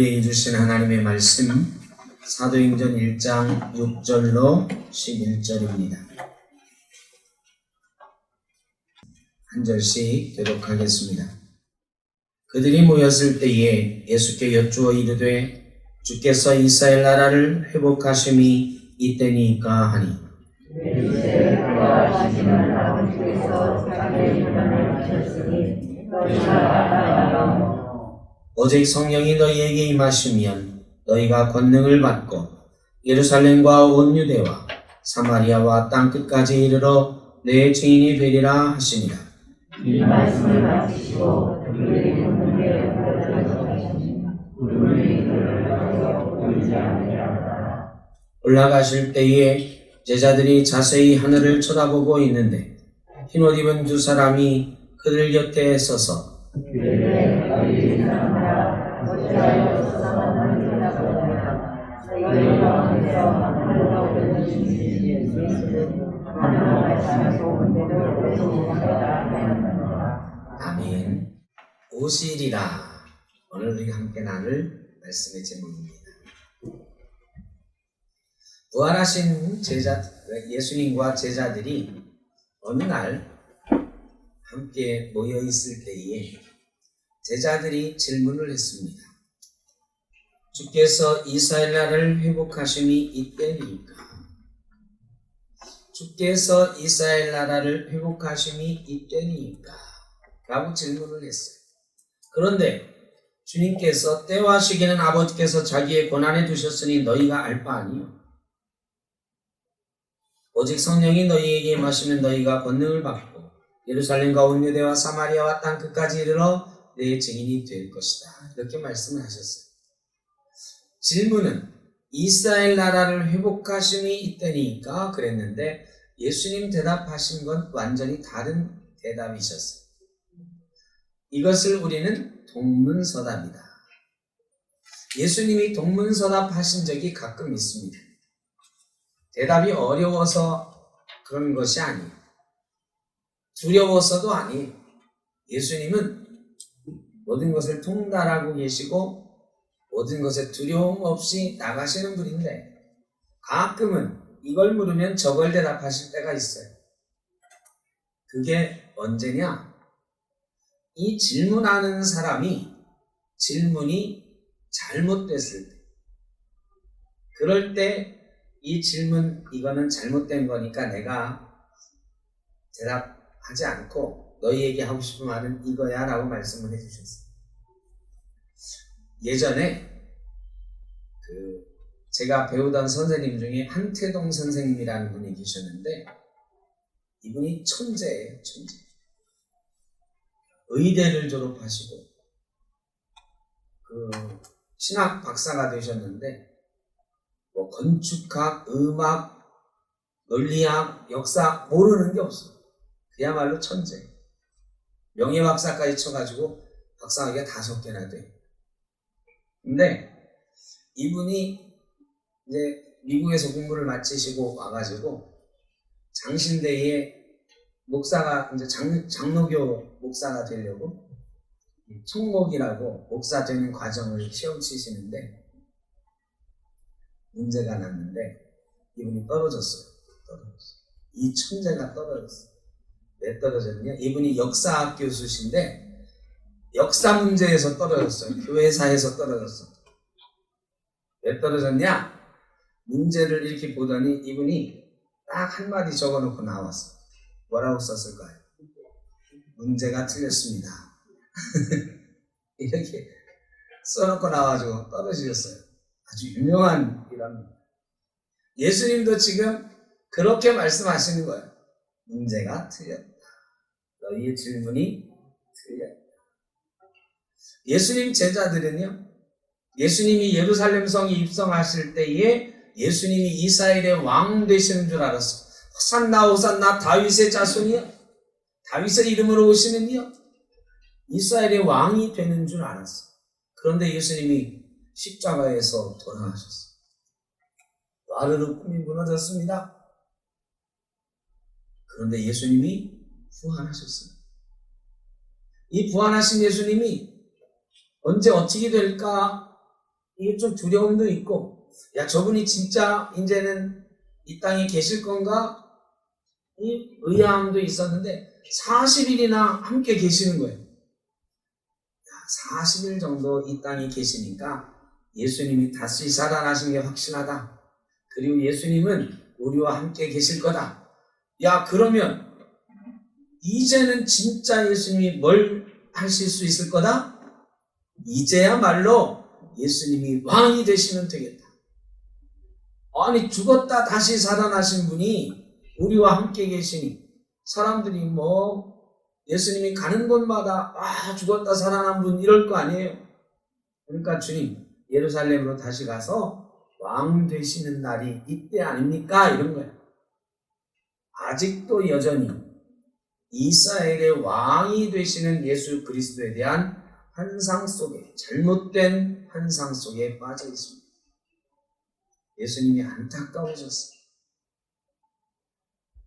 우리에게 주신 하나님의 말씀 사도행전 1장 6절로 11절입니다. 한 절씩 교독하겠습니다. 그들이 모였을 때에 예수께 여쭈어 이르되 주께서 이스라엘 나라를 회복하심이 이때니까 하니 오직 성령이 너희에게 임하시면 너희가 권능을 받고 예루살렘과 온 유대와 사마리아와 땅끝까지 이르러 내 증인이 되리라 하시니라. 이 말씀을 마치시고 그들이 문들에 올라가실 때에 제자들이 자세히 하늘을 쳐다보고 있는데 흰옷 입은 두 사람이 그들 곁에 서서 아멘. 오실이라. 오늘 우리가 함께 나눌 말씀의 제목입니다. 부활하신 예수님과 제자들이 어느 날 함께 모여 있을 때에 제자들이 질문을 했습니다. 주께서 이스라엘 나라를 회복하심이 이때니까? 주께서 이스라엘 나라를 회복하심이 이때니까? 라고 질문을 했어요. 그런데 주님께서 때와 시기는 아버지께서 자기의 권한에 두셨으니 너희가 알 바 아니요. 오직 성령이 너희에게 임하시면 너희가 권능을 받고 예루살렘과 온 유대와 사마리아와 땅끝까지 이르러 내 증인이 될 것이다. 이렇게 말씀을 하셨어요. 질문은 이스라엘 나라를 회복하심이 이때니까 그랬는데 예수님 대답하신 건 완전히 다른 대답이셨어요. 이것을 우리는 동문서답이다. 예수님이 동문서답 하신 적이 가끔 있습니다. 대답이 어려워서 그런 것이 아니에요. 두려워서도 아니에요. 예수님은 모든 것을 통달하고 계시고 모든 것에 두려움 없이 나가시는 분인데 가끔은 이걸 물으면 저걸 대답하실 때가 있어요. 그게 언제냐? 이 질문하는 사람이 질문이 잘못됐을 때, 그럴 때 이 질문 이거는 잘못된 거니까 내가 대답하지 않고 너희에게 하고 싶은 말은 이거야 라고 말씀을 해주셨어요. 예전에 제가 배우던 선생님 중에 한태동 선생님이라는 분이 계셨는데 이분이 천재예요. 천재. 의대를 졸업하시고 신학 박사가 되셨는데 뭐 건축학, 음악, 논리학, 역사 모르는 게 없어요. 그야말로 천재. 명예박사까지 쳐가지고 박사학위가 5개나 돼. 근데 이분이 이제 미국에서 공부를 마치시고 와가지고 장신대에 목사가 이제 장로교 목사가 되려고 총목이라고 목사 되는 과정을 시험 치시는데 문제가 났는데 이분이 떨어졌어요. 이 천재가 떨어졌어요. 왜 떨어졌냐? 이분이 역사학 교수신데 역사 문제에서 떨어졌어요. 교회사에서 떨어졌어요. 왜 떨어졌냐? 문제를 이렇게 보더니 이분이 딱 한마디 적어놓고 나왔어요. 뭐라고 썼을까요? 문제가 틀렸습니다. 이렇게 써놓고 나와가지고 떨어지셨어요. 아주 유명한 이런. 예수님도 지금 그렇게 말씀하시는 거예요. 문제가 틀렸다. 너희의 질문이 틀렸다. 예수님 제자들은요, 예수님이 예루살렘 성에 입성하실 때에 예수님이 이스라엘의 왕 되시는 줄 알았어. 호산나 호산나 다윗의 자손이요, 다윗의 이름으로 오시는 이요, 이스라엘의 왕이 되는 줄 알았어. 그런데 예수님이 십자가에서 돌아가셨어. 와르르 꿈이 무너졌습니다. 그런데 예수님이 부활하셨어요. 이 부활하신 예수님이 언제 어떻게 될까 이게 좀 두려움도 있고, 야, 저분이 진짜 이제는 이 땅에 계실 건가? 이 의아함도 있었는데 40일이나 함께 계시는 거예요. 40일 정도 이 땅에 계시니까 예수님이 다시 살아나신 게 확신하다. 그리고 예수님은 우리와 함께 계실 거다. 야, 그러면 이제는 진짜 예수님이 뭘 하실 수 있을 거다? 이제야말로 예수님이 왕이 되시면 되겠다. 아니, 죽었다 다시 살아나신 분이 우리와 함께 계시니 사람들이 뭐 예수님이 가는 곳마다 죽었다 살아난 분 이럴 거 아니에요. 그러니까 주님 예루살렘으로 다시 가서 왕 되시는 날이 이때 아닙니까? 이런 거예요. 아직도 여전히 이스라엘의 왕이 되시는 예수 그리스도에 대한 환상 속에, 잘못된 환상 속에 빠져 있습니다. 예수님이 안타까우셨어요.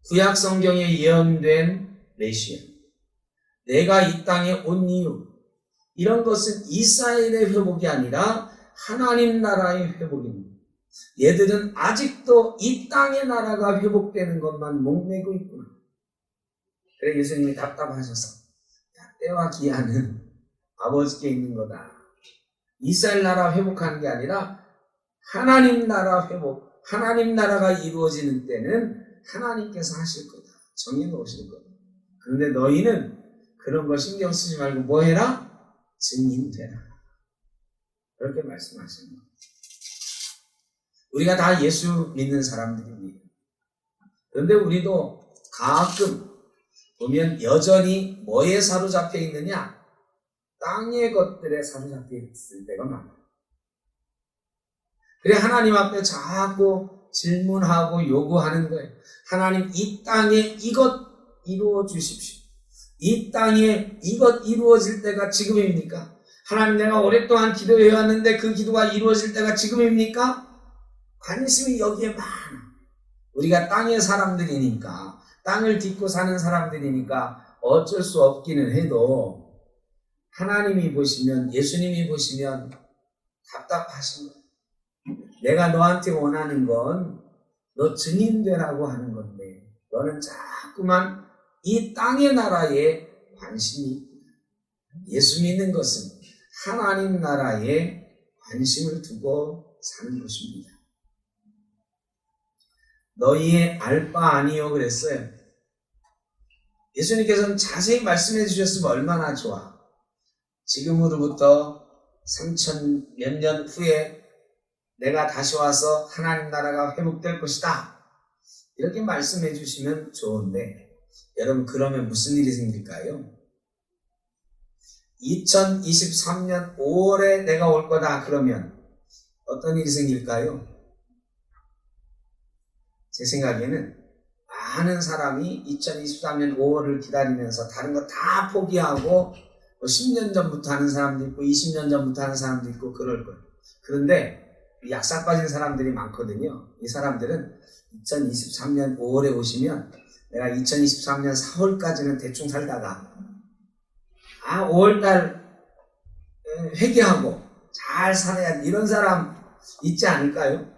구약 성경에 예언된 메시아, 내가 이 땅에 온 이유, 이런 것은 이스라엘의 회복이 아니라 하나님 나라의 회복입니다. 얘들은 아직도 이 땅의 나라가 회복되는 것만 목매고 있구나. 그래 예수님이 답답하셔서, 때와 기한은 아버지께 있는 거다. 이스라엘 나라 회복하는 게 아니라 하나님 나라 회복, 하나님 나라가 이루어지는 때는 하나님께서 하실 거다. 정해놓으실 거다. 그런데 너희는 그런 거 신경 쓰지 말고 뭐 해라? 증인 되라. 그렇게 말씀하시는 거예요. 우리가 다 예수 믿는 사람들입니다. 그런데 우리도 가끔 보면 여전히 뭐에 사로잡혀 있느냐? 땅의 것들에 사로잡혀 있을 때가 많아요. 그래 하나님 앞에 자꾸 질문하고 요구하는 거예요. 하나님 이 땅에 이것 이루어 주십시오. 이 땅에 이것 이루어질 때가 지금입니까? 하나님 내가 오랫동안 기도해 왔는데 그 기도가 이루어질 때가 지금입니까? 관심이 여기에 많아. 우리가 땅의 사람들이니까, 땅을 딛고 사는 사람들이니까 어쩔 수 없기는 해도 하나님이 보시면, 예수님이 보시면 답답하신 거예요. 내가 너한테 원하는 건 너 증인 되라고 하는 건데 너는 자꾸만 이 땅의 나라에 관심이 있구나. 예수 믿는 것은 하나님 나라에 관심을 두고 사는 것입니다. 너희의 알 바 아니요 그랬어요. 예수님께서는 자세히 말씀해 주셨으면 얼마나 좋아. 지금으로부터 3000 몇 년 후에 내가 다시 와서 하나님 나라가 회복될 것이다. 이렇게 말씀해 주시면 좋은데 여러분 그러면 무슨 일이 생길까요? 2023년 5월에 내가 올 거다 그러면 어떤 일이 생길까요? 제 생각에는 많은 사람이 2023년 5월을 기다리면서 다른 거 다 포기하고 10년 전부터 하는 사람도 있고 20년 전부터 하는 사람도 있고 그럴 거예요. 그런데 약삭 빠진 사람들이 많거든요. 이 사람들은 2023년 5월에 오시면 내가 2023년 4월까지는 대충 살다가 5월달 회개하고 잘 살아야 이런 사람 있지 않을까요?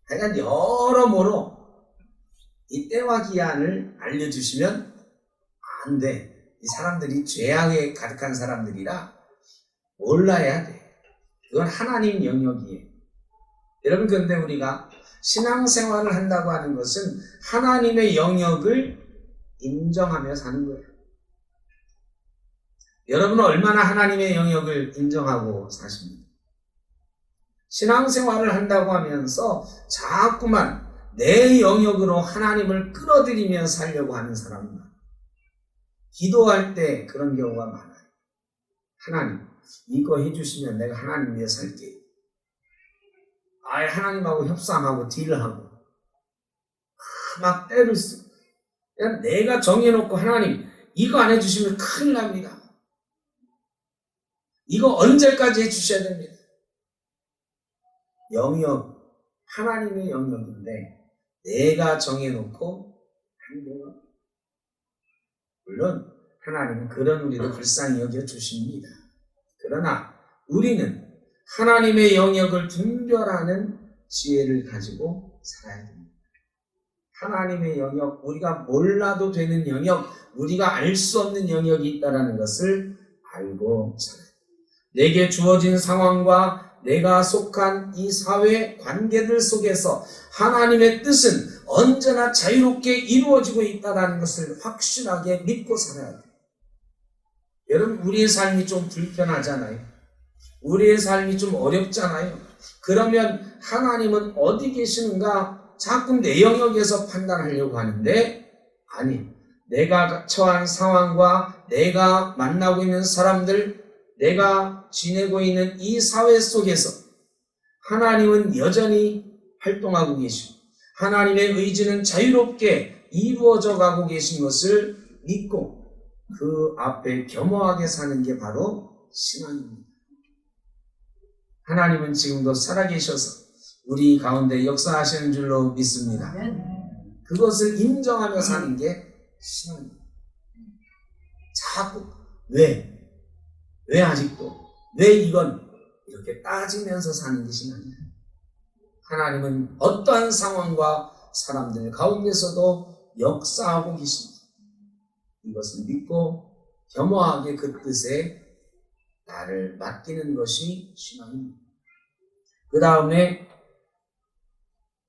하여간 여러모로 이 때와 기한을 알려주시면 안 돼. 이 사람들이 죄악에 가득한 사람들이라 몰라야 돼. 그건 하나님 영역이에요. 여러분 그런데 우리가 신앙생활을 한다고 하는 것은 하나님의 영역을 인정하며 사는 거예요. 여러분은 얼마나 하나님의 영역을 인정하고 사십니까? 신앙생활을 한다고 하면서 자꾸만 내 영역으로 하나님을 끌어들이며 살려고 하는 사람은 기도할 때 그런 경우가 많아요. 하나님 이거 해주시면 내가 하나님 위해 살게. 아예 하나님하고 협상하고 딜하고 막 때를 쓰고 그냥 내가 정해놓고 하나님 이거 안 해주시면 큰일 납니다. 이거 언제까지 해주셔야 됩니다. 영역 하나님의 영역인데 내가 정해놓고 한 거예요. 물론 하나님은 그런 우리를 불쌍히 여겨주십니다. 그러나 우리는 하나님의 영역을 분별하는 지혜를 가지고 살아야 됩니다. 하나님의 영역, 우리가 몰라도 되는 영역, 우리가 알 수 없는 영역이 있다는 것을 알고 살아야 됩니다. 내게 주어진 상황과 내가 속한 이 사회 관계들 속에서 하나님의 뜻은 언제나 자유롭게 이루어지고 있다는 것을 확실하게 믿고 살아야 돼요. 여러분, 우리의 삶이 좀 불편하잖아요. 우리의 삶이 좀 어렵잖아요. 그러면 하나님은 어디 계시는가 자꾸 내 영역에서 판단하려고 하는데, 아니, 내가 처한 상황과 내가 만나고 있는 사람들, 내가 지내고 있는 이 사회 속에서 하나님은 여전히 활동하고 계시고 하나님의 의지는 자유롭게 이루어져 가고 계신 것을 믿고 그 앞에 겸허하게 사는 게 바로 신앙입니다. 하나님은 지금도 살아계셔서 우리 가운데 역사하시는 줄로 믿습니다. 그것을 인정하며 사는 게 신앙입니다. 자꾸 왜 아직도? 왜 이건? 이렇게 따지면서 사는 게 신앙이에요. 하나님은 어떠한 상황과 사람들 가운데서도 역사하고 계십니다. 이것을 믿고 겸허하게 그 뜻에 나를 맡기는 것이 신앙입니다. 그 다음에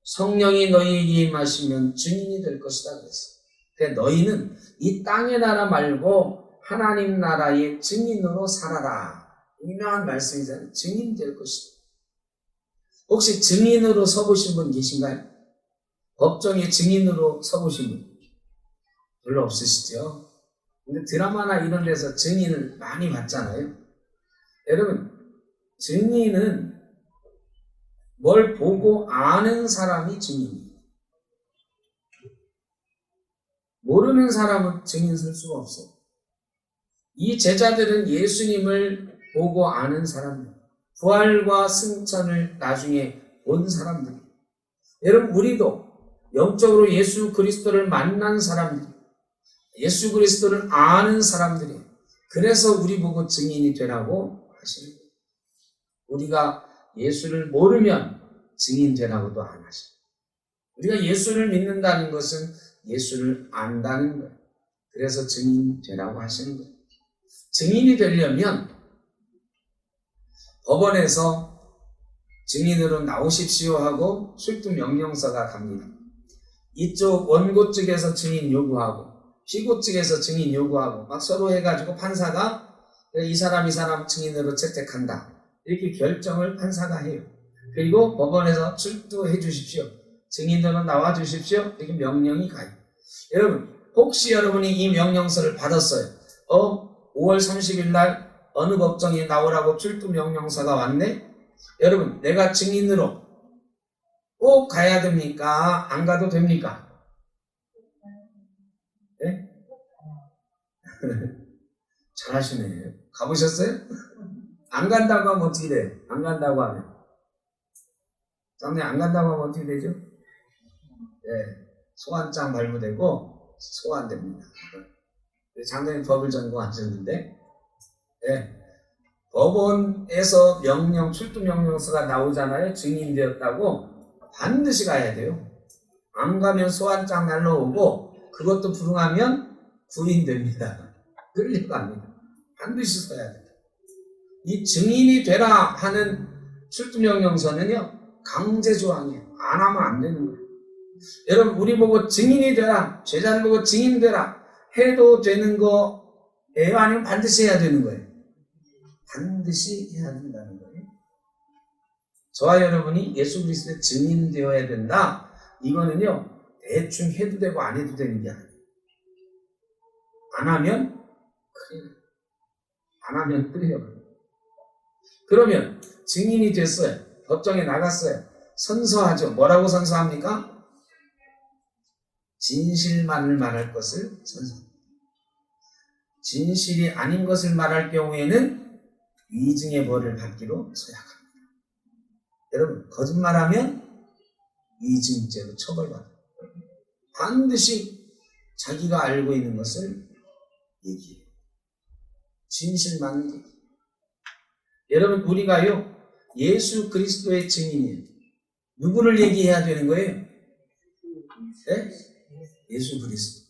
성령이 너희에게 임하시면 증인이 될 것이다 그랬어요. 그래서 너희는 이 땅의 나라 말고 하나님 나라의 증인으로 살아라. 유명한 말씀이잖아요. 증인 될 것이다. 혹시 증인으로 서보신 분 계신가요? 법정에 증인으로 서보신 분 별로 없으시죠? 근데 드라마나 이런 데서 증인을 많이 봤잖아요. 여러분, 증인은 뭘 보고 아는 사람이 증인이에요. 모르는 사람은 증인 쓸 수가 없어요. 이 제자들은 예수님을 보고 아는 사람들, 부활과 승천을 나중에 본 사람들. 여러분, 우리도 영적으로 예수 그리스도를 만난 사람들, 예수 그리스도를 아는 사람들이 그래서 우리 보고 증인이 되라고 하시는 거예요. 우리가 예수를 모르면 증인 되라고도 안 하시고, 우리가 예수를 믿는다는 것은 예수를 안다는 거예요. 그래서 증인 되라고 하시는 거예요. 증인이 되려면 법원에서 증인으로 나오십시오 하고 출두 명령서가 갑니다. 이쪽 원고 측에서 증인 요구하고 피고 측에서 증인 요구하고 막 서로 해가지고 판사가 이 사람 증인으로 채택한다. 이렇게 결정을 판사가 해요. 그리고 법원에서 출두해 주십시오. 증인으로 나와 주십시오. 이렇게 명령이 가요. 여러분, 혹시 여러분이 이 명령서를 받았어요. 5월 30일 날 어느 법정에 나오라고 출두 명령서가 왔네? 여러분, 내가 증인으로 꼭 가야 됩니까? 안 가도 됩니까? 네? 잘하시네요. 가보셨어요? 안 간다고 하면 어떻게 돼요? 안 간다고 하면. 장례 안 간다고 하면 어떻게 되죠? 네, 소환장 발부되고 소환됩니다. 장로님 법을 전공하셨는데, 네, 법원에서 출두 명령서가 나오잖아요. 증인되었다고 반드시 가야 돼요. 안 가면 소환장 날라오고 그것도 불응하면 구인됩니다. 끌려갑니다. 반드시 서야 돼요. 이 증인이 되라 하는 출두 명령서는요, 강제 조항이에요. 안 하면 안 되는 거예요. 여러분, 우리 보고 증인이 되라, 제자를 보고 증인 되라 해도 되는 거예요? 아니면 반드시 해야 되는 거예요? 반드시 해야 된다는 거예요. 저와 여러분이 예수 그리스도의 증인 되어야 된다. 이거는요, 대충 해도 되고 안 해도 되는 게 아니에요. 안 하면 큰일 나요. 안 하면 끌려가요. 그러면 증인이 됐어요. 법정에 나갔어요. 선서하죠. 뭐라고 선서합니까? 진실만을 말할 것을 선서합니다. 진실이 아닌 것을 말할 경우에는 위증의 벌을 받기로 서약합니다. 여러분, 거짓말하면 위증죄로 처벌받아요. 반드시 자기가 알고 있는 것을 얘기해요. 진실만 얘기해요. 여러분, 우리가요, 예수 그리스도의 증인이에요. 누구를 얘기해야 되는 거예요? 네? 예수 그리스도.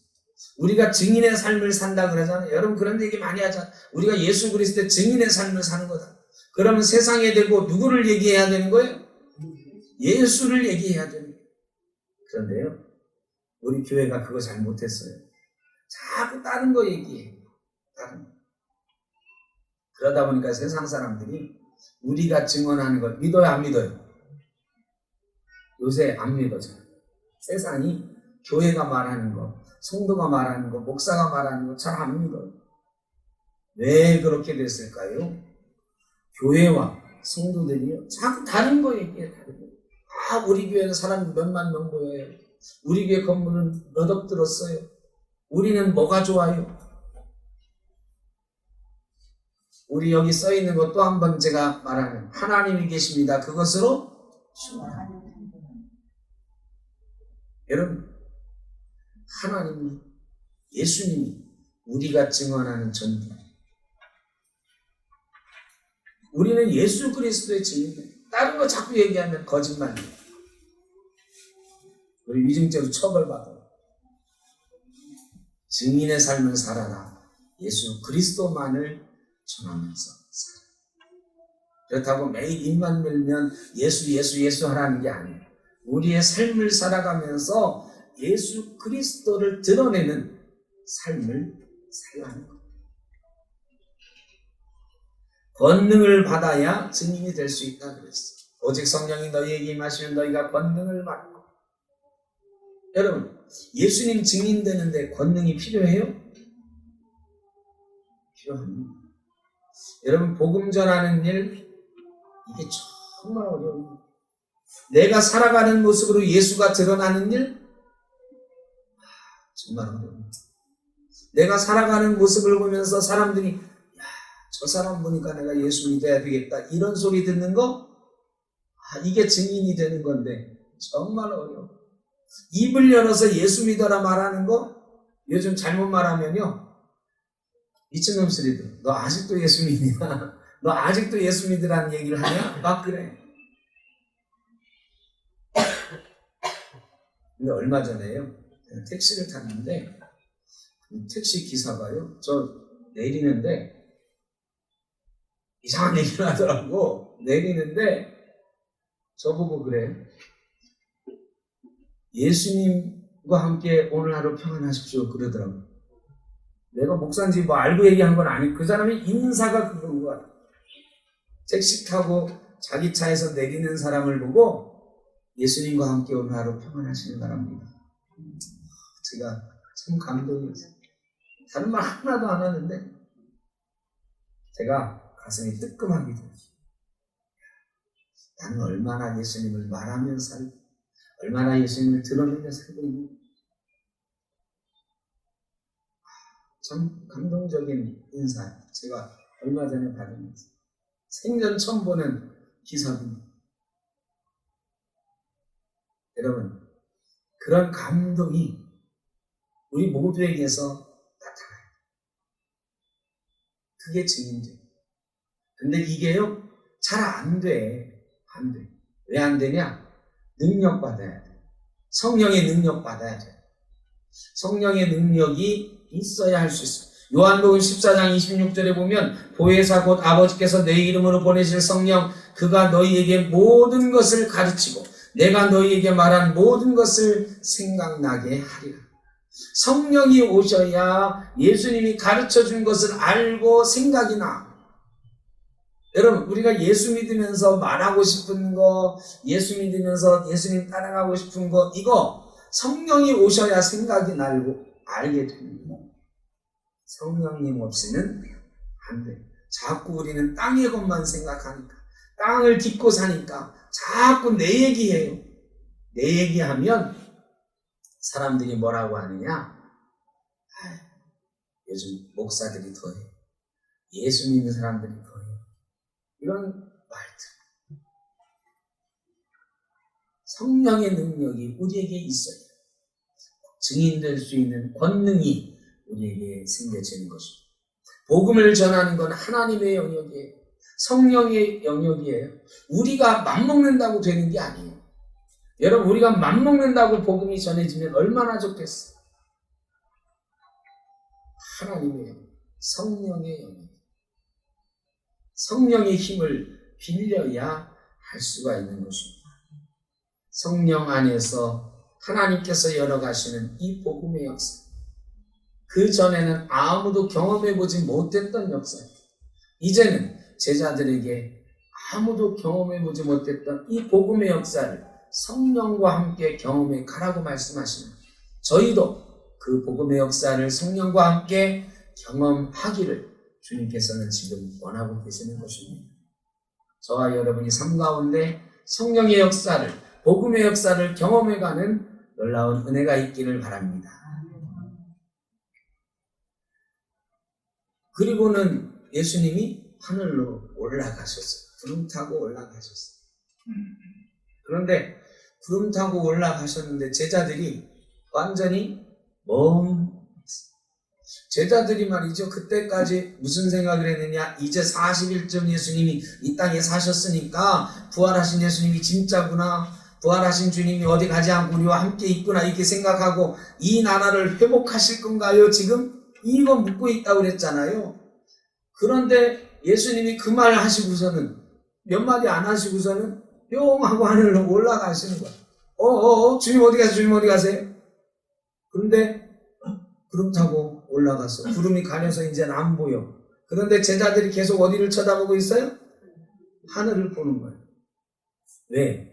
우리가 증인의 삶을 산다 그러잖아요. 여러분 그런 얘기 많이 하잖아요. 우리가 예수 그리스도의 증인의 삶을 사는 거다. 그러면 세상에 대고 누구를 얘기해야 되는 거예요? 예수를 얘기해야 되는 거예요. 그런데요, 우리 교회가 그거 잘 못했어요. 자꾸 다른 거 얘기해요. 다른 거. 그러다 보니까 세상 사람들이 우리가 증언하는 걸 믿어요, 안 믿어요? 요새 안 믿어져요. 세상이 교회가 말하는 거, 성도가 말하는 거, 목사가 말하는 거 잘 안 믿어요. 왜 그렇게 됐을까요? 교회와 성도들이요, 자꾸 다른 거 얘기해요. 다른 거. 아, 우리 교회는 사람 몇만 명 모여요. 우리 교회 건물은 몇 억 들었어요. 우리는 뭐가 좋아요? 우리 여기 써 있는 것 또 한 번 제가 말하는 하나님이 계십니다. 그것으로 충분합니다. 여러분, 하나님이, 예수님이 우리가 증언하는 전부. 우리는 예수 그리스도의 증인이에요. 다른 거 자꾸 얘기하면 거짓말이에요. 우리 위증죄로 처벌받아요. 증인의 삶을 살아라. 예수 그리스도만을 전하면서 살아. 그렇다고 매일 입만 열면 예수 하라는 게 아니에요. 우리의 삶을 살아가면서 예수 그리스도를 드러내는 삶을 살라는 거예요. 권능을 받아야 증인이 될 수 있다 그랬어요. 오직 성령이 너희에게 임하시면 너희가 권능을 받고. 여러분, 예수님 증인되는데 권능이 필요해요? 필요합니다. 여러분, 복음 전하는 일, 이게 정말 어려워요. 내가 살아가는 모습으로 예수가 드러나는 일, 정말 어려워요. 내가 살아가는 모습을 보면서 사람들이 저 사람 보니까 내가 예수 믿어야 되겠다 이런 소리 듣는 거, 이게 증인이 되는 건데 정말 어려워. 입을 열어서 예수 믿어라 말하는 거, 요즘 잘못 말하면요, 미친놈 소리들. 너 아직도 예수 믿냐? 너 아직도 예수 믿으라는 얘기를 하냐? 막 그래. 근데 얼마 전에요, 택시를 탔는데 택시 기사가요, 저 내리는데 이상한 얘기를 하더라고. 내리는데 저보고 그래, 예수님과 함께 오늘 하루 평안하십시오 그러더라고. 내가 목사인지 뭐 알고 얘기한 건 아니고 그 사람의 인사가 그런 거야. 택시 타고 자기 차에서 내리는 사람을 보고 예수님과 함께 오늘 하루 평안하시는 바랍니다. 제가 참 감동이었어요. 다른 말 하나도 안 하는데 제가 가슴이 뜨끔하게 들었어요. 나는 얼마나 예수님을 말하며 살고 얼마나 예수님을 드러내며 살고 있는, 참 감동적인 인사. 제가 얼마 전에 받으면서 생전 처음 보는 기사입니다. 여러분, 그런 감동이 우리 모두에게서 나타나요. 그게 증인돼요. 근데 이게요, 잘 안 돼. 안 돼. 왜 안 되냐? 능력 받아야 돼. 성령의 능력 받아야 돼. 성령의 능력이 있어야 할 수 있어요. 요한복음 14장 26절에 보면 보혜사 곧 아버지께서 내 이름으로 보내실 성령, 그가 너희에게 모든 것을 가르치고 내가 너희에게 말한 모든 것을 생각나게 하리라. 성령이 오셔야 예수님이 가르쳐준 것을 알고 생각이 나. 여러분, 우리가 예수 믿으면서 말하고 싶은 거, 예수 믿으면서 예수님 따라가고 싶은 거, 이거 성령이 오셔야 생각이 나고 알게 됩니다. 성령님 없이는 안 돼. 자꾸 우리는 땅의 것만 생각하니까, 땅을 딛고 사니까 자꾸 내 얘기해요. 내 얘기하면 사람들이 뭐라고 하느냐? 요즘 목사들이 더해. 예수 믿는 사람들이 더해. 이런 말들. 성령의 능력이 우리에게 있어요. 증인될 수 있는 권능이 우리에게 생겨지는 것입니다. 복음을 전하는 건 하나님의 영역이에요. 성령의 영역이에요. 우리가 맘먹는다고 되는 게 아니에요. 여러분, 우리가 맘먹는다고 복음이 전해지면 얼마나 좋겠어. 하나님의 영역, 성령의 영역. 성령의 힘을 빌려야 할 수가 있는 것입니다. 성령 안에서 하나님께서 열어가시는 이 복음의 역사. 그 전에는 아무도 경험해보지 못했던 역사예요. 이제는 제자들에게 아무도 경험해보지 못했던 이 복음의 역사를 성령과 함께 경험해 가라고 말씀하시는, 저희도 그 복음의 역사를 성령과 함께 경험하기를 주님께서는 지금 원하고 계시는 것입니다. 저와 여러분이 삶 가운데 성령의 역사를, 복음의 역사를 경험해가는 놀라운 은혜가 있기를 바랍니다. 그리고는 예수님이 하늘로 올라가셨어요. 구름 타고 올라가셨어요. 그런데 구름 타고 올라가셨는데 제자들이 완전히 제자들이 말이죠. 그때까지 무슨 생각을 했느냐. 이제 40일쯤 예수님이 이 땅에 사셨으니까 부활하신 예수님이 진짜구나. 부활하신 주님이 어디 가지 않고 우리와 함께 있구나. 이렇게 생각하고 이 나라를 회복하실 건가요? 지금 이거 묻고 있다고 그랬잖아요. 그런데 예수님이 그 말 하시고서는 몇 마디 안 하시고서는 뿅 하고 하늘로 올라가시는 거예요. 주님 어디 가세요? 주님 어디 가세요? 그런데 구름 타고 올라갔어. 구름이 가려서 이제는 안 보여. 그런데 제자들이 계속 어디를 쳐다보고 있어요? 하늘을 보는 거예요. 왜?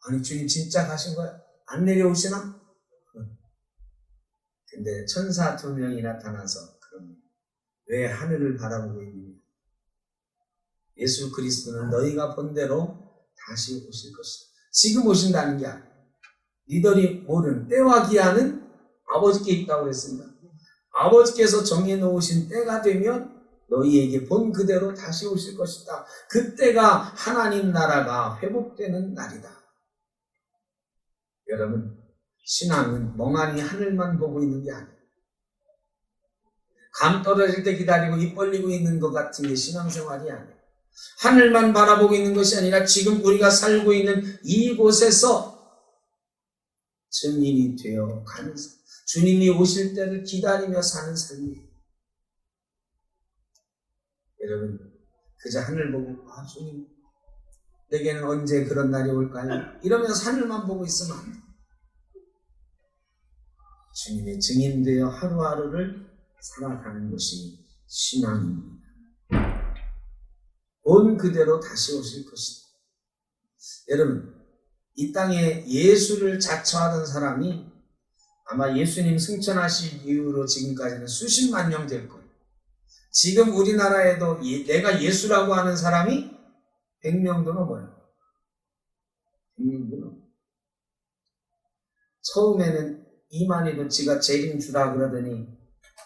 아니 주님 진짜 가신 거야? 안 내려오시나? 근데 천사 2명이 나타나서 그럼 왜 하늘을 바라보고 있느냐? 예수 그리스도는 너희가 본 대로 다시 오실 것이다. 지금 오신다는 게 아니야. 니들이 모르는 때와 기한은 아버지께 있다고 그랬습니다. 아버지께서 정해놓으신 때가 되면 너희에게 본 그대로 다시 오실 것이다. 그때가 하나님 나라가 회복되는 날이다. 여러분, 신앙은 멍하니 하늘만 보고 있는 게 아니에요. 감 떨어질 때 기다리고 입 벌리고 있는 것 같은 게 신앙생활이 아니에요. 하늘만 바라보고 있는 것이 아니라 지금 우리가 살고 있는 이곳에서 증인이 되어 가는 삶, 주님이 오실 때를 기다리며 사는 삶이에요. 여러분, 그저 하늘 보고 주님 내게는 언제 그런 날이 올까요? 이러면서 하늘만 보고 있으면 안 돼요. 주님의 증인되어 하루하루를 살아가는 것이 신앙입니다. 온 그대로 다시 오실 것이다. 여러분, 이 땅에 예수를 자처하던 사람이 아마 예수님 승천하신 이후로 지금까지는 수십만 명 될 거예요. 지금 우리나라에도 내가 예수라고 하는 사람이 100명도 넘어요. 100명도 넘어요. 처음에는 이만희도 지가 재림주라 그러더니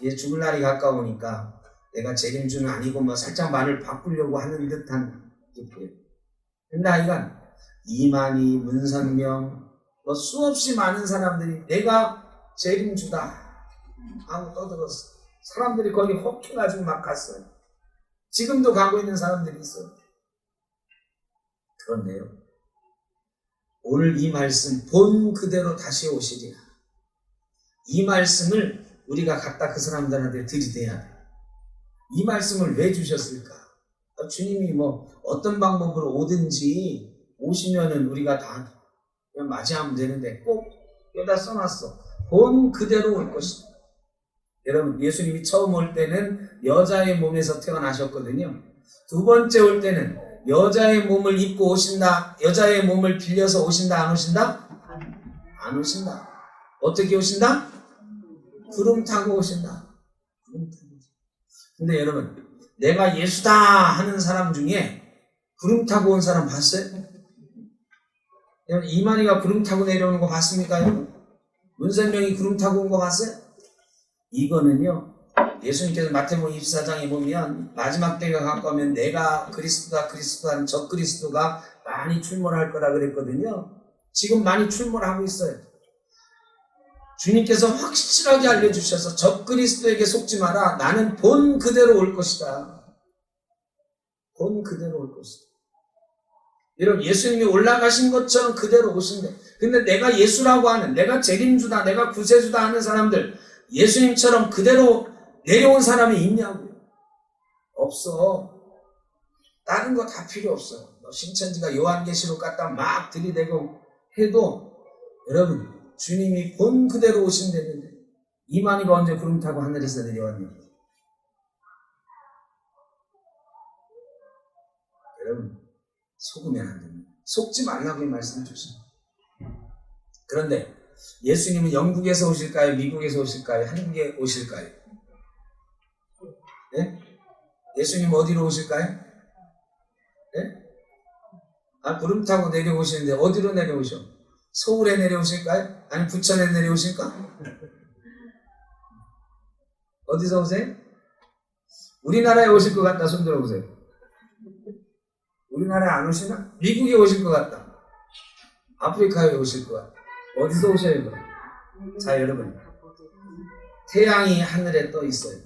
이제 죽을 날이 가까우니까 내가 재림주는 아니고 뭐 살짝 말을 바꾸려고 하는 듯한 게 보여요. 근데 하여간 이만희, 문선명 뭐 수없이 많은 사람들이 내가 재림주다 하고 떠들었어. 사람들이 거기 혹해가지고 막 갔어요. 지금도 가고 있는 사람들이 있어요. 그런데요, 오늘 이 말씀 본 그대로 다시 오시리라. 이 말씀을 우리가 갖다 그 사람들한테 들이대야 돼. 이 말씀을 왜 주셨을까? 주님이 뭐 어떤 방법으로 오든지 오시면은 우리가 다 그냥 맞이하면 되는데 꼭 여기다 써놨어. 본 그대로 올 것이다. 여러분, 예수님이 처음 올 때는 여자의 몸에서 태어나셨거든요. 두 번째 올 때는 여자의 몸을 입고 오신다. 여자의 몸을 빌려서 오신다. 안 오신다? 안 오신다. 어떻게 오신다? 구름 타고 오신다. 구름 타고 오신다. 근데 여러분, 내가 예수다 하는 사람 중에 구름 타고 온 사람 봤어요? 여러분, 이만희가 구름 타고 내려오는 거 봤습니까? 여러분? 문선명이 구름 타고 온 거 봤어요? 이거는요, 예수님께서 마태복음 24장에 보면 마지막 때가 가까우면 내가 그리스도다, 그리스도다, 적 그리스도가 많이 출몰할 거라 그랬거든요. 지금 많이 출몰하고 있어요. 주님께서 확실하게 알려주셔서 적 그리스도에게 속지 마라. 나는 본 그대로 올 것이다. 본 그대로. 것이다. 여러분, 예수님이 올라가신 것처럼 그대로 오신대. 근데 내가 예수라고 하는, 내가 재림주다, 내가 구세주다 하는 사람들, 예수님처럼 그대로 내려온 사람이 있냐고요? 없어. 다른 거 다 필요 없어. 신천지가 요한계시록 갖다 막 들이대고 해도 여러분, 주님이 본 그대로 오신다는데 이만희가 언제 구름 타고 하늘에서 내려왔냐고. 여러분, 속으면 안 됩니다. 속지 말라고 말씀 주십니다. 그런데 예수님은 영국에서 오실까요? 미국에서 오실까요? 한국에 오실까요? 네? 예수님 어디로 오실까요? 네? 구름 타고 내려오시는데 어디로 내려오셔? 서울에 내려오실까요? 아니 부천에 내려오실까? 어디서 오세요? 우리나라에 오실 것 같다. 손 들어보세요. 우리나라에 안 오시나? 미국에 오실 것 같다. 아프리카에 오실 것 같다. 어디서 오셔요? 그럼? 자, 여러분, 태양이 하늘에 떠 있어요.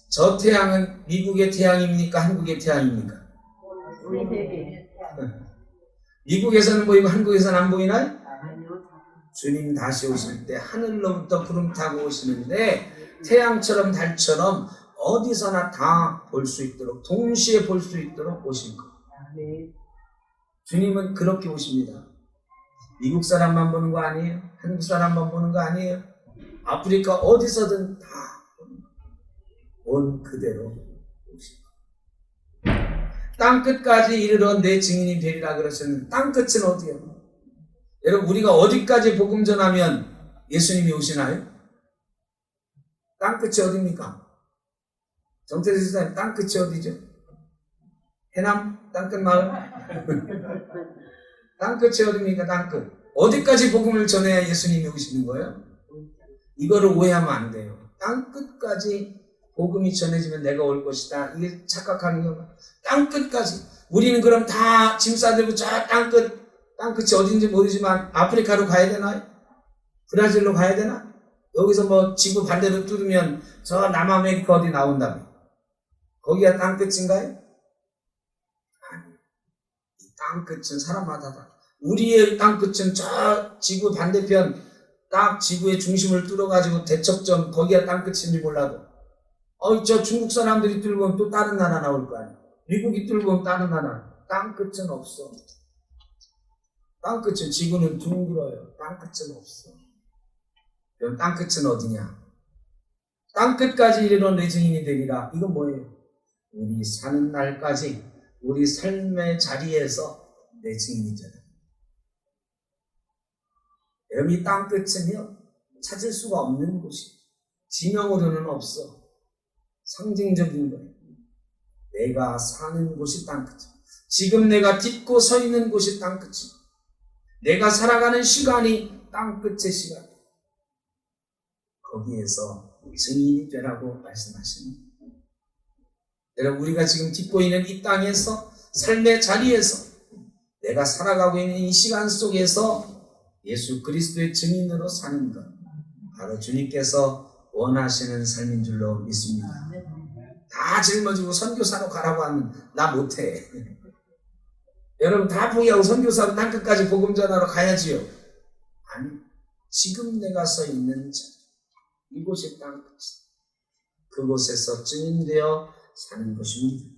저 태양은 미국의 태양입니까? 한국의 태양입니까? 우리 세계. 미국에서는 보이고 한국에서는 안 보이나요? 주님 다시 오실 때 하늘로부터 구름 타고 오시는데 태양처럼 달처럼 어디서나 다 볼 수 있도록, 동시에 볼 수 있도록 오실 거예요. 주님은 그렇게 오십니다. 미국 사람만 보는 거 아니에요? 한국 사람만 보는 거 아니에요? 아프리카 어디서든 다 온 그대로 오실 거예요. 땅끝까지 이르러 내 증인이 되리라 그러셨는데 땅끝은 어디예요? 여러분, 우리가 어디까지 복음 전하면 예수님이 오시나요? 땅끝이 어디입니까? 정태수 지사님, 땅끝이 어디죠? 해남? 땅끝 마을? 땅끝이 어디입니까? 땅끝. 어디까지 복음을 전해야 예수님이 오시는 거예요? 이거를 오해하면 안 돼요. 땅끝까지 복음이 전해지면 내가 올 것이다. 이게 착각하는 거예요. 땅끝까지. 우리는 그럼 다 짐 싸들고 저 땅끝이 어딘지 모르지만 아프리카로 가야 되나요? 브라질로 가야 되나? 여기서 뭐 지구 반대로 뚫으면 저 남아메리카 어디 나온다며. 거기가 땅끝인가요? 아니. 이 땅끝은 사람마다 다. 우리의 땅끝은 저 지구 반대편 딱 지구의 중심을 뚫어가지고 대척점 거기가 땅끝인지 몰라도 저 중국 사람들이 뚫고 오면 또 다른 나라 나올 거 아니야. 미국이 뚫고 오면 다른 나라. 땅끝은 없어. 땅끝은 지구는 둥글어요. 땅끝은 없어. 그럼 땅끝은 어디냐? 땅끝까지 이르러 내 증인이 되리라. 이건 뭐예요? 우리 사는 날까지 우리 삶의 자리에서 내 증인이 되라. 여러분, 이 땅끝은요 찾을 수가 없는 곳이에요. 지명으로는 없어. 상징적인 거예요. 내가 사는 곳이 땅끝이에요. 지금 내가 딛고 서 있는 곳이 땅끝이에요. 내가 살아가는 시간이 땅끝의 시간이에요. 거기에서 증인이 되라고 말씀하십니다. 여러분, 우리가 지금 딛고 있는 이 땅에서 삶의 자리에서 내가 살아가고 있는 이 시간 속에서 예수 그리스도의 증인으로 사는 것, 바로 주님께서 원하시는 삶인 줄로 믿습니다. 다 짊어지고 선교사로 가라고 하면 나 못해. 여러분, 다 포기하고 선교사로 땅끝까지 복음 전하러 가야지요. 아니, 지금 내가 서 있는 자리, 이곳이 땅끝이다. 그곳에서 증인되어 사는 것입니다.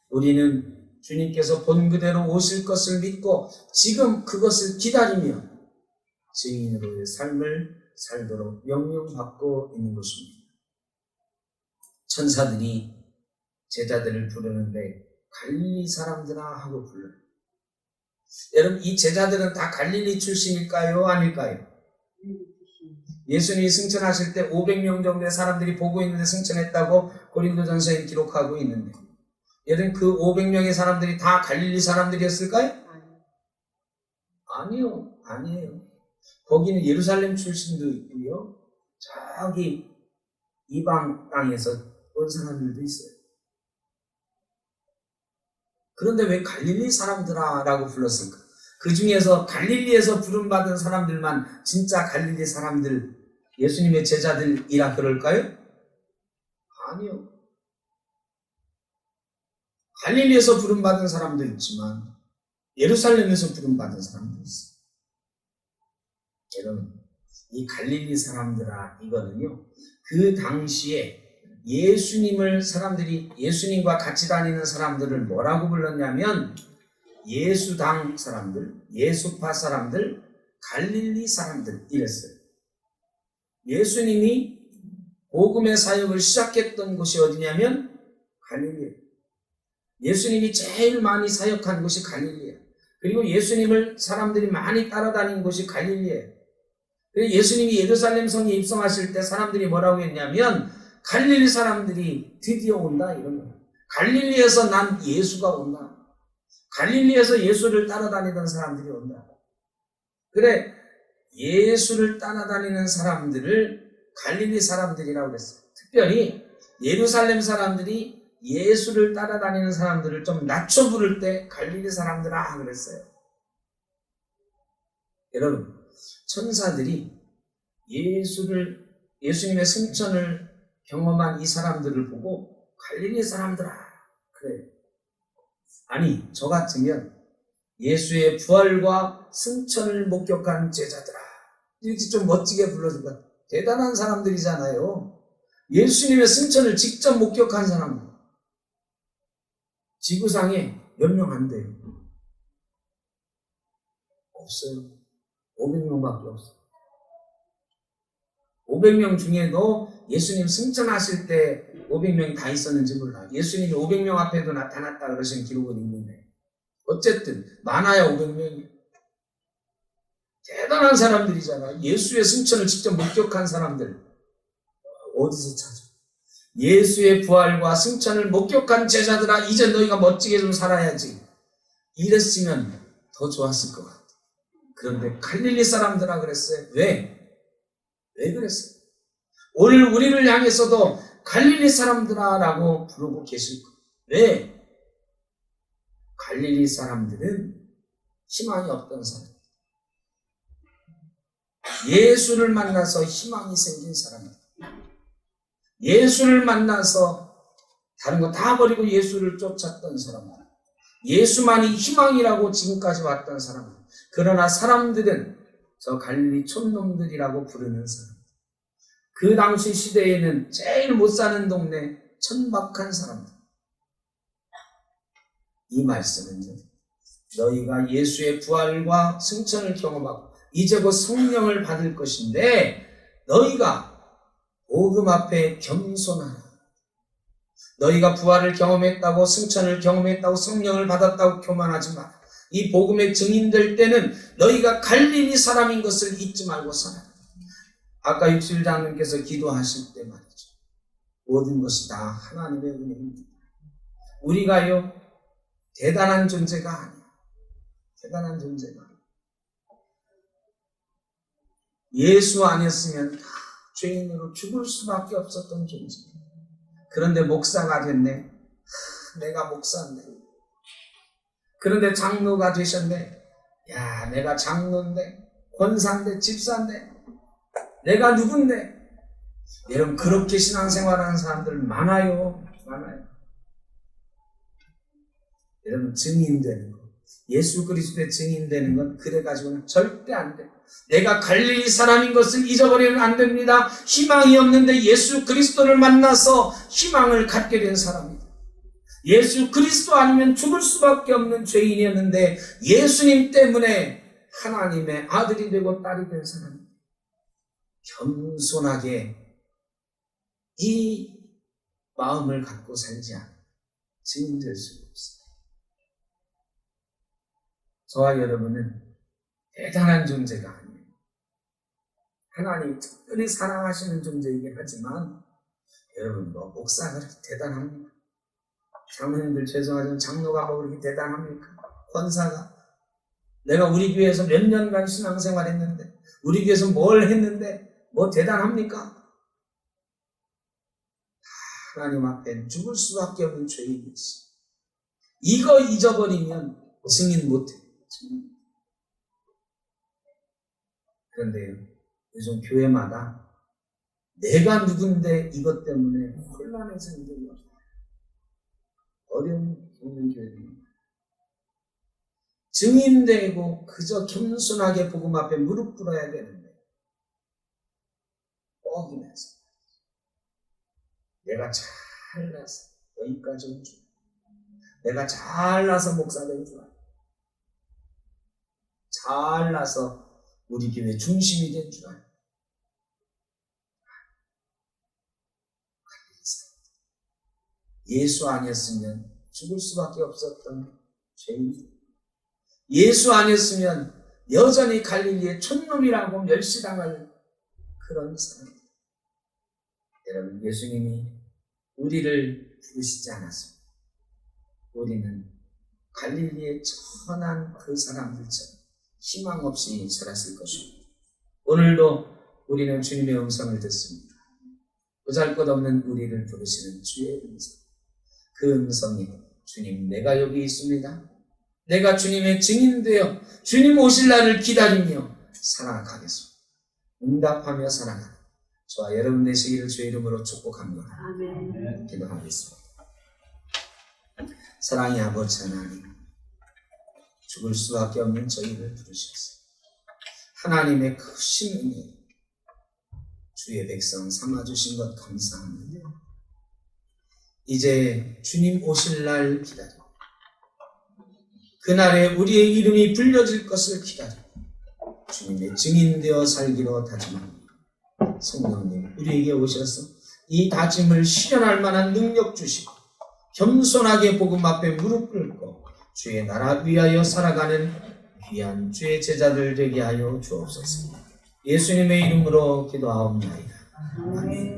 우리는 주님께서 본 그대로 오실 것을 믿고 지금 그것을 기다리며 증인으로의 삶을 살도록 명령받고 있는 것입니다. 천사들이 제자들을 부르는데 갈릴리 사람들아 하고 불러요. 여러분, 이 제자들은 다 갈릴리 출신일까요? 아닐까요? 예수님이 승천하실 때 500명 정도의 사람들이 보고 있는데 승천했다고 고린도전서에 기록하고 있는데, 여러분, 그 500명의 사람들이 다 갈릴리 사람들이었을까요? 아니요. 아니에요. 거기는 예루살렘 출신도 있고요. 저기 이방 땅에서 온 사람들도 있어요. 그런데 왜 갈릴리 사람들아 라고 불렀을까? 그 중에서 갈릴리에서 부름받은 사람들만 진짜 갈릴리 사람들, 예수님의 제자들이라 그럴까요? 아니요. 갈릴리에서 부름받은 사람도 있지만 예루살렘에서 부름받은 사람도 있어요. 여러분, 이 갈릴리 사람들아, 이거는요, 그 당시에 예수님과 같이 다니는 사람들을 뭐라고 불렀냐면 예수당 사람들, 예수파 사람들, 갈릴리 사람들 이랬어요. 예수님이 복음의 사역을 시작했던 곳이 어디냐면 갈릴리예요. 예수님이 제일 많이 사역한 곳이 갈릴리예요. 그리고 예수님을 사람들이 많이 따라다닌 곳이 갈릴리예요. 그래서 예수님이 예루살렘 성에 입성하실 때 사람들이 뭐라고 했냐면 갈릴리 사람들이 드디어 온다 이런 거예요. 갈릴리에서 난 예수가 온다. 갈릴리에서 예수를 따라다니던 사람들이 온다. 그래, 예수를 따라다니는 사람들을 갈릴리 사람들이라고 그랬어요. 특별히 예루살렘 사람들이 예수를 따라다니는 사람들을 좀 낮춰 부를 때 갈릴리 사람들아 그랬어요. 여러분, 천사들이 예수님의 승천을 경험한 이 사람들을 보고 갈릴리 사람들아 그래요. 아니, 저 같으면 예수의 부활과 승천을 목격한 제자들아 이렇게 좀 멋지게 불러주면 대단한 사람들이잖아요. 예수님의 승천을 직접 목격한 사람들. 지구상에 몇 명 안 돼요. 없어요. 500명밖에 없어요. 500명 중에도 예수님 승천하실 때 500명이 다 있었는지 몰라. 예수님이 500명 앞에도 나타났다 그러신 기록은 있는데 어쨌든 많아야 500명이 대단한 사람들이잖아. 예수의 승천을 직접 목격한 사람들 어디서 찾아? 예수의 부활과 승천을 목격한 제자들아 이제 너희가 멋지게 좀 살아야지. 이랬으면 더 좋았을 것 같아. 그런데 갈릴리 사람들아 그랬어요. 왜 그랬어요? 오늘 우리를 향해서도 갈릴리 사람들아 라고 부르고 계실 거예요. 왜? 갈릴리 사람들은 희망이 없던 사람. 예수를 만나서 희망이 생긴 사람이다. 예수를 만나서 다른 거 다 버리고 예수를 쫓았던 사람들. 예수만이 희망이라고 지금까지 왔던 사람들. 그러나 사람들은 저 갈릴리 촌놈들이라고 부르는 사람. 그 당시 시대에는 제일 못 사는 동네 천박한 사람들. 이 말씀은요, 너희가 예수의 부활과 승천을 경험하고 이제 곧 성령을 받을 것인데 너희가 복음 앞에 겸손하라. 너희가 부활을 경험했다고 승천을 경험했다고 성령을 받았다고 교만하지 마라. 이 복음의 증인될 때는 너희가 갈릴리 사람인 것을 잊지 말고 살아라. 아까 육실장님께서 기도하실 때 말이죠. 모든 것이 다 하나님의 은혜입니다. 우리가요 대단한 존재가 아니야. 대단한 존재가 아니야. 예수 아니었으면 다 죄인으로 죽을 수밖에 없었던 존재. 그런데 목사가 됐네. 내가 목사인데. 그런데 장로가 되셨네. 야, 내가 장로인데, 권사인데, 집사인데, 내가 누군데. 여러분, 그렇게 신앙생활하는 사람들 많아요. 여러분, 증인되는 거. 예수 그리스도의 증인되는 건 그래가지고는 절대 안 돼. 내가 갈릴리 사람인 것을 잊어버리면 안 됩니다. 희망이 없는데 예수 그리스도를 만나서 희망을 갖게 된 사람입니다. 예수 그리스도 아니면 죽을 수밖에 없는 죄인이었는데 예수님 때문에 하나님의 아들이 되고 딸이 된 사람입니다. 겸손하게 이 마음을 갖고 살지 않으면 증인될 수가 없어요. 저와 여러분은 대단한 존재가 아니에요. 하나님이 특별히 사랑하시는 존재이긴 하지만 여러분 뭐 목사가 그렇게 대단합니까? 장로님들 죄송하지만 장로가 뭐 그렇게 대단합니까? 권사가 내가 우리 교회에서 몇 년간 신앙생활 했는데 우리 교회에서 뭘 했는데 뭐 대단합니까? 하나님 앞에 죽을 수밖에 없는 죄인이 있어. 이거 잊어버리면 증인 못해. 그런데요, 요즘 교회마다 내가 누군데 이것 때문에 혼란해서 힘들어요. 어려운 있는 교회입니다. 증인되고 그저 겸손하게 복음 앞에 무릎 꿇어야 되는데 뻐기면서 내가 잘나서 여기까지 온 줄, 내가 잘나서 목사 된 줄 알고, 잘나서 우리 교회 중심이 된 줄 알고, 예수 아니었으면 죽을 수밖에 없었던 죄인, 예수 아니었으면 여전히 갈릴리의 촌놈이라고 멸시당할 그런 사람. 여러분, 예수님이 우리를 부르시지 않았습니다. 우리는 갈릴리의 천한 그 사람들처럼 희망 없이 살았을 것입니다. 오늘도 우리는 주님의 음성을 듣습니다. 보잘것없는 우리를 부르시는 주의 음성. 그 음성이 주님, 내가 여기 있습니다. 내가 주님의 증인되어 주님 오실 날을 기다리며 살아가겠습니다. 응답하며 살아가는 저와 여러분 되시기를 주의 이름으로 축복합니다. 아멘. 기도하겠습니다. 사랑의 아버지 하나님, 죽을 수밖에 없는 저희를 부르셨습니다. 하나님의 크신 은혜, 주의 백성 삼아주신 것 감사합니다. 이제 주님 오실 날 기다리고 그날에 우리의 이름이 불려질 것을 기다리고 주님의 증인되어 살기로 다짐합니다. 성령님, 우리에게 오셔서 이 다짐을 실현할 만한 능력 주시고 겸손하게 복음 앞에 무릎 꿇고 주의 나라 위하여 살아가는 귀한 주의 제자들 되게 하여 주옵소서. 예수님의 이름으로 기도하옵나이다. 아멘.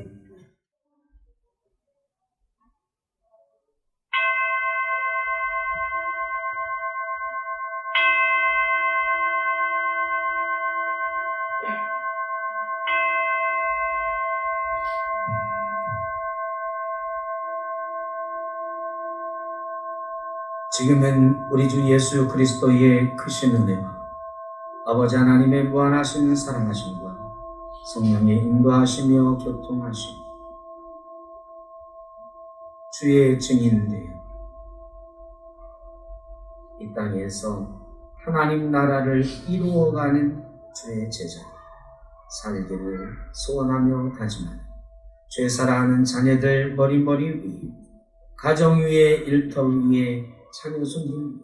지금은 우리 주 예수 그리스도의 크신 은혜와 아버지 하나님의 무한하신 사랑하심과 성령의 인도하시며 교통하심, 주의 증인되어 이 땅에서 하나님 나라를 이루어가는 주의 제자 살기를 소원하며 다짐하는 죄 사랑하는 자녀들 머리머리 위에, 가정 위에, 일터 위에, 자녀손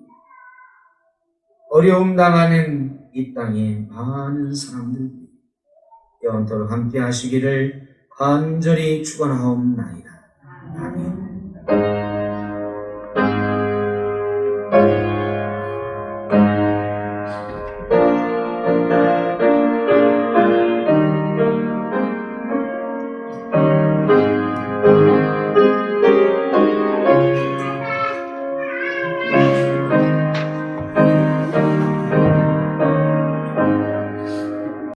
어려움 당하는 이 땅의 많은 사람들 영원토록 함께 하시기를 간절히 축원하옵나이다.